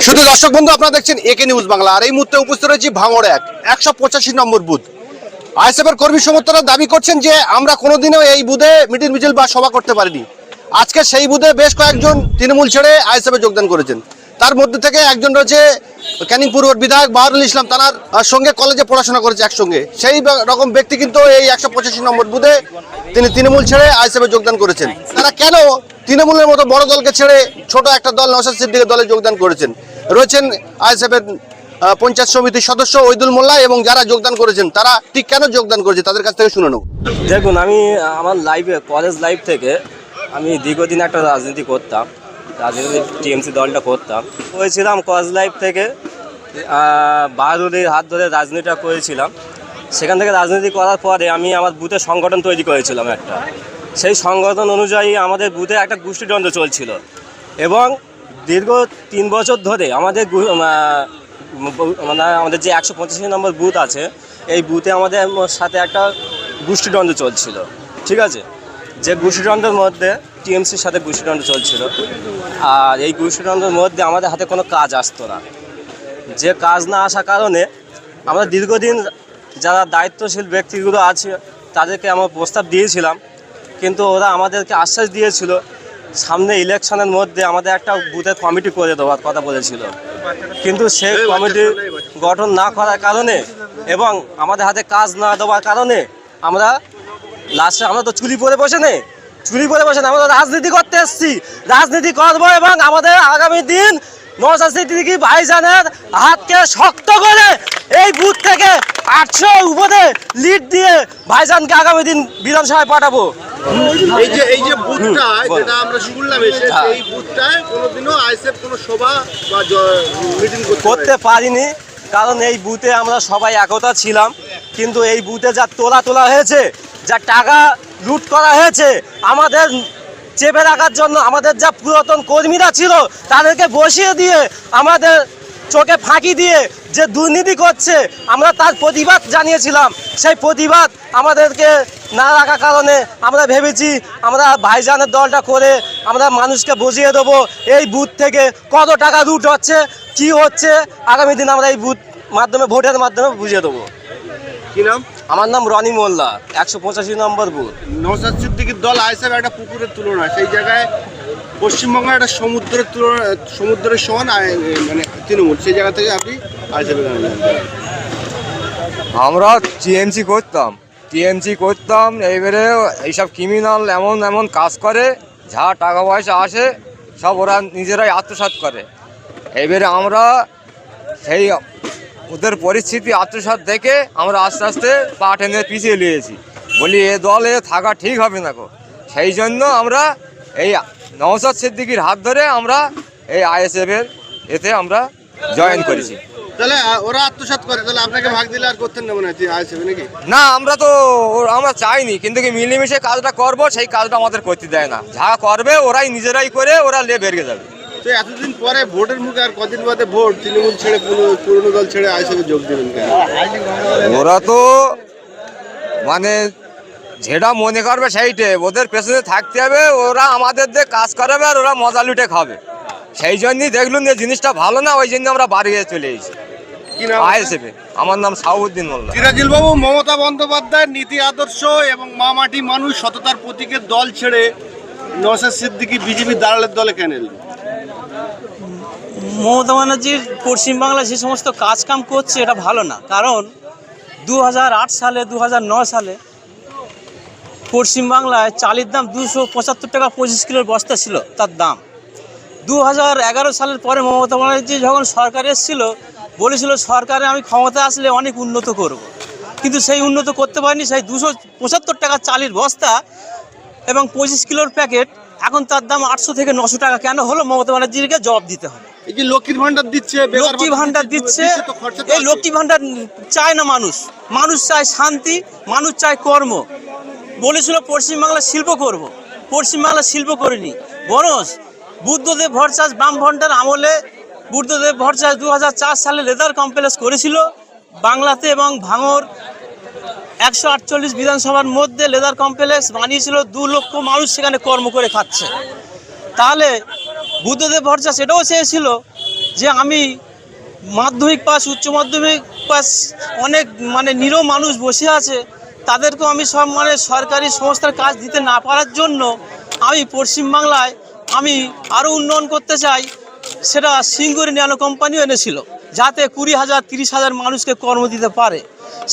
শুধু দর্শক বন্ধু, আপনারা দেখছেন একে নিউজ বাংলা। আর এই মুহূর্তে উপস্থিত রয়েছি ভাঙড়ে 185 নম্বর বুথ। আইএসএফ এর কর্মী সমর্থকরা দাবি করছেন যে আমরা কোনোদিনও এই বুথে মিটিং মিছিল বা সভা করতে পারিনি। আজকে সেই বুথে বেশ কয়েকজন তৃণমূল ছেড়ে আইএসএফ এ যোগদান করেছেন। তার মধ্যে থেকে একজন রয়েছে ক্যানিং পূর্বর বিধায়ক বাহারুল ইসলাম, তার সঙ্গে কলেজে পড়াশোনা করেছে একসঙ্গে। সেই রকম ব্যক্তি কিন্তু এই 185 নম্বর বুথে তিনি তৃণমূল ছেড়ে আইএসএফ এ যোগদান করেছেন। তারা কেন তৃণমূলের মতো বড় দলকে ছেড়ে ছোট একটা দল নওশাদ সিদ্দিকীর দলে যোগদান করেছেন? রয়েছেন আইএসএফ এর পঞ্চায়েত সমিতির সদস্য ওইদুল মোল্লা এবং যারা যোগদান করেছেন তারা ঠিক কেন যোগদান করেছে তাদের কাছ থেকে শুনে নেব। দেখুন, আমি আমার কলেজ লাইফ থেকে আমি দীর্ঘদিন একটা রাজনীতি করতাম, টিএমসি দলটা করতাম। করেছিলাম কলেজ লাইফ থেকে, বাহাদুরের হাত ধরে রাজনীতিটা করেছিলাম। সেখান থেকে রাজনীতি করার পরে আমি আমার বুথে সংগঠন তৈরি করেছিলাম একটা। সেই সংগঠন অনুযায়ী আমাদের বুথে একটা গোষ্ঠীদ্বন্দ্ব চলছিল এবং দীর্ঘ 3 বছর ধরে আমাদের আমাদের যে 185 নম্বর বুথ আছে, এই বুথে আমাদের সাথে একটা গোষ্ঠীদ্বন্দ্ব চলছিল। ঠিক আছে, যে গোষ্ঠীদ্বন্দ্বের মধ্যে টিএমসির সাথে গোষ্ঠীদ্বন্দ্ব চলছিল। আর এই গোষ্ঠীদ্বন্দ্বের মধ্যে আমাদের হাতে কোনো কাজ আসতো না। যে কাজ না আসার কারণে আমরা দীর্ঘদিন যারা দায়িত্বশীল ব্যক্তিগুলো আছে তাদেরকে আমরা প্রস্তাব দিয়েছিলাম, কিন্তু ওরা আমাদেরকে আশ্বাস দিয়েছিল সামনে ইলেকশনের মধ্যে আমাদের একটা বুথের কমিটি করে দেওয়ার কথা বলেছিল। কিন্তু সেই কমিটি গঠন না করার কারণে এবং আমাদের হাতে কাজ না দেওয়ার কারণে আমরা লাস্টে আমরা তো চুরি পরে বসে নেই, আমরা রাজনীতি করতে এসেছি, রাজনীতি করবো এবং আমাদের আগামী দিন নওশাদ সিদ্দিকী ভাইজানের হাতকে শক্ত করে এই বুথ থেকে 800 উপরে লিড দিয়ে ভাইজানকে আগামী দিন বিধানসভায় পাঠাবো। এই যে বুথটা যেটা আমরা শুনলাম, এই বুথটায় কোনোদিনও আইএসএফ কোনো সভা বা মিটিং করতে পারিনি, কারণ এই বুথে আমরা সবাই একতা ছিলাম। কিন্তু এই বুথে যা তোলা হয়েছে, যা টাকা লুট করা হয়েছে, আমাদের চেপে রাখার জন্য আমাদের যা পুরাতন কর্মীরা ছিল তাদেরকে বসিয়ে দিয়ে আমাদের চোখে ফাঁকি দিয়ে যে দুর্নীতি করছে, আমরা তার প্রতিবাদ জানিয়েছিলাম। সেই প্রতিবাদ আমাদেরকে না রাখার কারণে আমরা ভেবেছি আমরা ভাইজানের দলটা করে আমরা মানুষকে বুঝিয়ে দেবো এই বুথ থেকে কত টাকা লুট হচ্ছে, কি হচ্ছে। আগামী দিন আমরা এই বুথ মাধ্যমে ভোটের মাধ্যমে বুঝিয়ে দেবো। কি নাম? আমার নাম রনি মোল্লা, 185 নম্বর বুথ। নওশাদ সিদ্দিকীর দল আইএসএফ একটা পুকুরের তুলনা, সেই জায়গায় পশ্চিমবঙ্গের একটা সমুদ্রের তুলনা, সমুদ্রের সমান মানে তৃণমূল, সেই জায়গা থেকে আপনি আইএসএফ? আমরা টিএমসি করতাম। এইবারে এইসব ক্রিমিনাল এমন কাজ করে, যা টাকা পয়সা আসে সব ওরা নিজেরাই আত্মসাৎ করে। এইবারে আমরা সেই ওদের পরিস্থিতি আত্মসাৎ দেখে আমরা আস্তে আস্তে পা টেনে পিছিয়ে নিয়েছি, বলি এ দলে থাকা ঠিক হবে না গো। সেই জন্য আমরা এই নওশাদ সিদ্দিকীর হাত ধরে আমরা এই আইএসএফ এর এতে আমরা জয়েন করেছি। তাহলে ওরা আত্মসাৎ করে, তাহলে আপনাকে ভাগ দিলে আর করতেন না মনে হয় আইএসএফ নাকি? না, আমরা চাইনি, কিন্তু কি মিলেমিশে কাজটা করব, সেই কাজটা আমাদের করতে দেয় না। যা করবে ওরাই নিজেরাই করে ওরা বেরিয়ে যাবে। তো এতদিন পরে ভোটের মুখে আর কদিন বাদে ভোট, তৃণমূল ছেড়ে পুরনো দল ছেড়ে আইএসএফে যোগ দিলেন কেন? ওরা তো মানে যেটা মনে করবে সেইটে, ওদের পেছনে থাকতে হবে, ওরা আমাদের দিয়ে কাজ করাবে আর ওরা মজা লুটে খাবে। সেই জন্যই দেখলুন যে জিনিসটা ভালো না, ওই জন্য আমরা বাড়ি চলে এসেছি আইএসএফে। আমার নাম সাউদ্দিন মোল্লা। সিরাজুল বাবু, মমতা বন্দ্যোপাধ্যায়ের নীতি আদর্শ এবং মা মাটি মানুষ সততার প্রতীকের দল ছেড়ে নওশাদ সিদ্দিকী বিজেপির দালালের দলে কেন এলেন? মমতা ব্যানার্জির পশ্চিমবাংলায় যে সমস্ত কাজকাম করছে এটা ভালো না। কারণ 2008 সালে 2009 সালে পশ্চিমবাংলায় চালের দাম 275 টাকা 25 কিলোর বস্তা ছিল তার দাম। 2011 সালের পরে মমতা ব্যানার্জি যখন সরকার এসেছিল বলেছিল সরকারে আমি ক্ষমতা আসলে অনেক উন্নত করব, কিন্তু সেই উন্নত করতে পারিনি। সেই 275 টাকা চালের বস্তা এবং 25 কিলোর প্যাকেট এখন তার দাম 800 থেকে 900 টাকা কেন হলো? মমতা ব্যানার্জিকে জবাব দিতে হবে। এই যে লক্ষ্মীর ভান্ডার দিচ্ছে, এই লক্ষ্মী ভান্ডার চায় না মানুষ চায় শান্তি, মানুষ চায় কর্ম। বলেছিল পশ্চিমবাংলা শিল্প করব, পশ্চিমবাংলা শিল্প করেনি। বরঞ্চ বুদ্ধদেব ভট্টাচার্য বামফ্রন্টের আমলে বুদ্ধদেব ভট্টাচার্য 2004 সালে লেদার কমপ্লেক্স করেছিল বাংলাতে এবং ভাঙড় 148 বিধানসভার মধ্যে লেদার কমপ্লেক্স বানিয়েছিল, 2 লক্ষ মানুষ সেখানে কর্ম করে খাচ্ছে। তাহলে বুদ্ধদেব ভট্টাচার্য সেটাও চেয়েছিল যে আমি মাধ্যমিক পাস, উচ্চ মাধ্যমিক পাস, অনেক মানে নিরীহ মানুষ বসে আছে, তাদেরকেও আমি সব মানে সরকারি সংস্থার কাজ দিতে না পারার জন্য আমি পশ্চিমবাংলায় আমি আরও উন্নয়ন করতে চাই। সেটা সিঙ্গুর ন্যানো কোম্পানিও এনেছিল, যাতে 20,000 30,000 মানুষকে কর্ম দিতে পারে।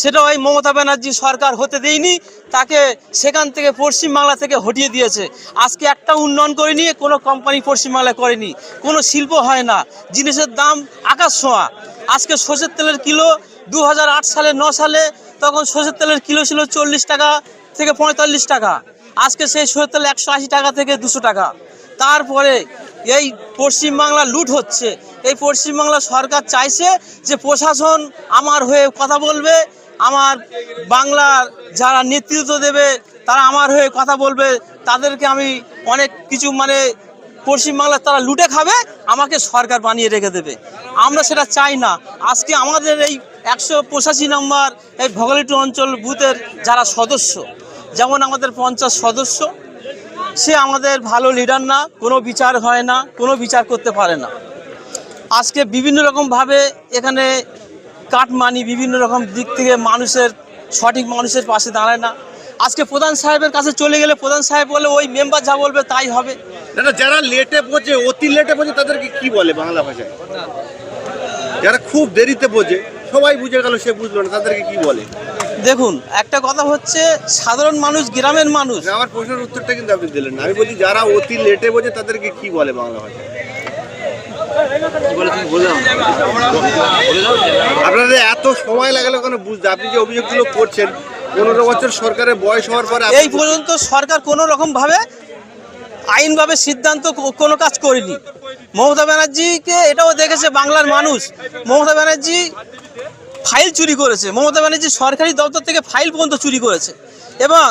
সেটা ওই মমতা ব্যানার্জি সরকার হতে দেয়নি, তাকে সেখান থেকে পশ্চিমবাংলা থেকে হটিয়ে দিয়েছে। আজকে একটা উন্নয়ন করেনি, কোনো কোম্পানি পশ্চিমবাংলায় করেনি, কোনো শিল্প হয় না, জিনিসের দাম আকাশ ছোঁয়া। আজকে সরষের তেলের কিলো 2008 সালে 9 সালে তখন সরষের তেলের কিলো ছিল 40 টাকা থেকে 45 টাকা, আজকে সেই সরষের তেল 180 টাকা থেকে 200 টাকা। তারপরে এই পশ্চিমবাংলা লুট হচ্ছে। এই পশ্চিমবাংলা সরকার চাইছে যে প্রশাসন আমার হয়ে কথা বলবে, আমার বাংলার যারা নেতৃত্ব দেবে তারা আমার হয়ে কথা বলবে, তাদেরকে আমি অনেক কিছু মানে পশ্চিমবাংলার তারা লুটে খাবে, আমাকে সরকার বানিয়ে রেখে দেবে। আমরা সেটা চাই না। আজকে আমাদের এই 185 নম্বর এই ভোগালীটু অঞ্চল বুথের যারা সদস্য, যেমন আমাদের 50 সদস্য, সে আমাদের ভালো লিডার না, কোনো বিচার হয় না, কোনো বিচার করতে পারে না। আজকে বিভিন্ন রকমভাবে এখানে কাটমানি, বিভিন্ন রকম দিক থেকে মানুষের সঠিক মানুষের পাশে দাঁড়ায় না। আজকে প্রধান সাহেবের কাছে চলে গেলে প্রধান সাহেব বলে ওই মেম্বার যা বলবে তাই হবে। না, যারা লেটে বোঝে, অতি লেটে বোঝে, তাদেরকে কি বলে বাংলা ভাষায়? যারা খুব দেরিতে বোঝে, সবাই বুঝে গেল সে বুঝলো না, তাদেরকে কি বলে? দেখুন, একটা কথা হচ্ছে সাধারণ মানুষ, গ্রামের মানুষ। আমার প্রশ্নের উত্তরটা কিন্তু আপনি দিলেন না। আমি বলছি যারা অতি লেটে বোঝে তাদেরকে কি বলে বাংলা ভাষায়? আপনাদের এত সময় লাগালো কেন বুঝতে? আপনি যে অভিযোগগুলো করছেন, 15 বছর সরকারের বয়স হওয়ার পরে এই পর্যন্ত সরকার কোনো রকমভাবে আইনভাবে সিদ্ধান্ত কোনো কাজ করেনি। মমতা ব্যানার্জিকে এটাও দেখেছে বাংলার মানুষ, মমতা ব্যানার্জি ফাইল চুরি করেছে, মমতা ব্যানার্জি সরকারি দপ্তর থেকে ফাইল পর্যন্ত চুরি করেছে। এবং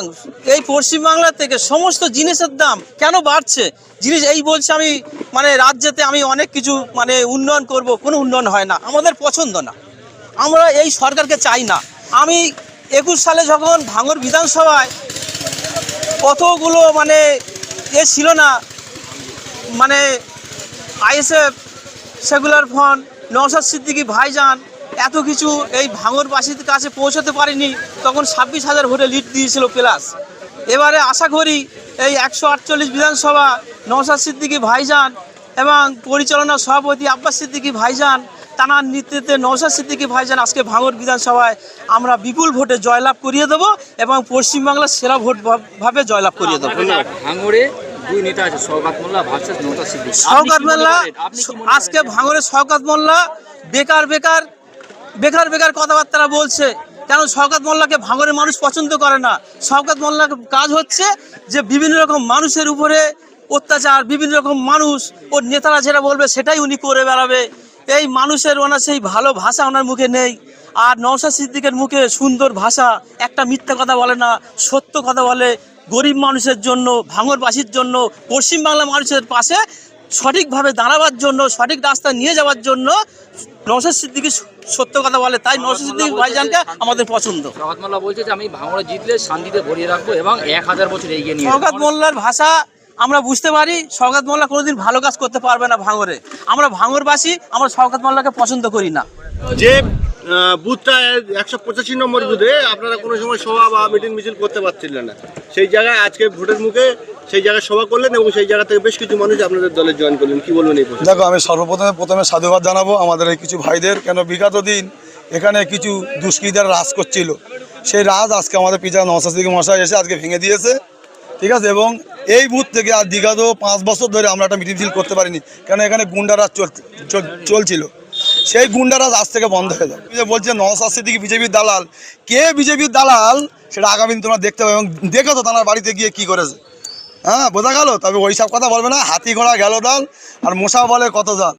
এই পশ্চিমবাংলা থেকে সমস্ত জিনিসের দাম কেন বাড়ছে? জিনিস এই বলছে আমি মানে রাজ্যেতে আমি অনেক কিছু মানে উন্নয়ন করব, কোনো উন্নয়ন হয় না, আমাদের পছন্দ না, আমরা এই সরকারকে চাই না। আমি 21 সালে যখন ভাঙড় বিধানসভায় কতগুলো মানে ছিল না, মানে আইএসএফ, সেগুলার ফ্রন্ট, নওশাদ সিদ্দিকী ভাইজান, এত কিছু এই ভাঙড়বাসীর কাছে পৌঁছতে পারেনি, তখন 26,000 ভোটে লিড দিয়েছিল প্লাস। এবারে আশা করি এই 148 বিধানসভা নওশাদ সিদ্দিকী ভাইজান এবং পরিচালনা সভাপতি আব্বাস সিদ্দিকী ভাইজান, তানার নেতৃত্বে নওশাদ সিদ্দিকী ভাইজান আজকে ভাঙড় বিধানসভায় আমরা বিপুল ভোটে জয়লাভ করিয়ে দেবো এবং পশ্চিমবাংলার সেরা ভোট ভাবে জয়লাভ করিয়ে দেবো। ভাঙড়ে দুই নেতা আছে, শওকত মোল্লা ভার্সেস নওশাদ সিদ্দিকী। শওকত মোল্লা আজকে ভাঙড়ে শওকত মোল্লা বেকার কথাবার্তা বলছে। কেন? শওকত মোল্লাকে ভাঙড়ের মানুষ পছন্দ করে না। শওকত মোল্লার কাজ হচ্ছে যে বিভিন্ন রকম মানুষের উপরে অত্যাচার, বিভিন্ন রকম মানুষ, ওর নেতারা যেটা বলবে সেটাই উনি করে বেড়াবে। এই মানুষের ওনার সেই ভালো ভাষা ওনার মুখে নেই। আর নওশাদ সিদ্দিকের মুখে সুন্দর ভাষা, একটা মিথ্যা কথা বলে না, সত্য কথা বলে। গরিব মানুষের জন্য, ভাঙড়বাসীর জন্য, পশ্চিমবাংলা মানুষের পাশে সঠিকভাবে দাঁড়াবার জন্য, সঠিক রাস্তা নিয়ে যাওয়ার জন্য নওশাদ সিদ্দিকী সত্য কথা বলে। তাই নওশাদ সিদ্দিকী ভাইজানকে আমাদের পছন্দ। শওকত মোল্লা বলছে যে আমি ভাঙড়ে জিতলে শান্তিতে ভরিয়ে রাখবো এবং 1000 বছর এগিয়ে নিয়ে যাবো। শওকত মোল্লার ভাষা আমরা বুঝতে পারি। শওকত মোল্লা কোনোদিন ভালো কাজ করতে পারবে না ভাঙড়ে। আমরা ভাঙড়বাসী, আমরা শওকত মোল্লাকে পছন্দ করি না। যে বুথটা 185 নম্বর বুথে আপনারা কোনো সময় সভা বা মিটিং মিছিল করতে পারছিলেন না, সেই জায়গায় আজকে ভোটের মুখে সেই জায়গায় সভা করলেন এবং সেই জায়গা থেকে বেশ কিছু মানুষ আপনাদের দলে জয়েন করলেন, কি বলবেন এই প্রশ্নে? দেখো, আমি প্রথমে সাধুবাদ জানাবো আমাদের এই কিছু ভাইদের। কেন বিগত দিন এখানে কিছু দুষ্কৃতীরা রাজ করছিল, সেই রাজ আজকে আমাদের পিতা নওশাদ সিদ্দিকী মশাই এসে আজকে ভেঙে দিয়েছে, ঠিক আছে। এবং এই বুথ থেকে আর বিগত 5 বছর ধরে আমরা একটা মিটিং মিছিল করতে পারিনি, কেন এখানে গুন্ডারাজ চলছিল। সেই গুন্ডারাজ আজ থেকে বন্ধ হয়ে যাবে। বলছে নওশাদ সিদ্দিকী বিজেপির দালাল, কে বিজেপির দালাল সেটা আগামী দিন তোমরা দেখতে পাবে এবং দেখো তো তার বাড়িতে গিয়ে কি করেছে। হ্যাঁ, বোঝা গেল। তবে ওই সব কথা বলবে না, হাতি ঘোড়া গেল দাল আর মশা বলে কত জাল।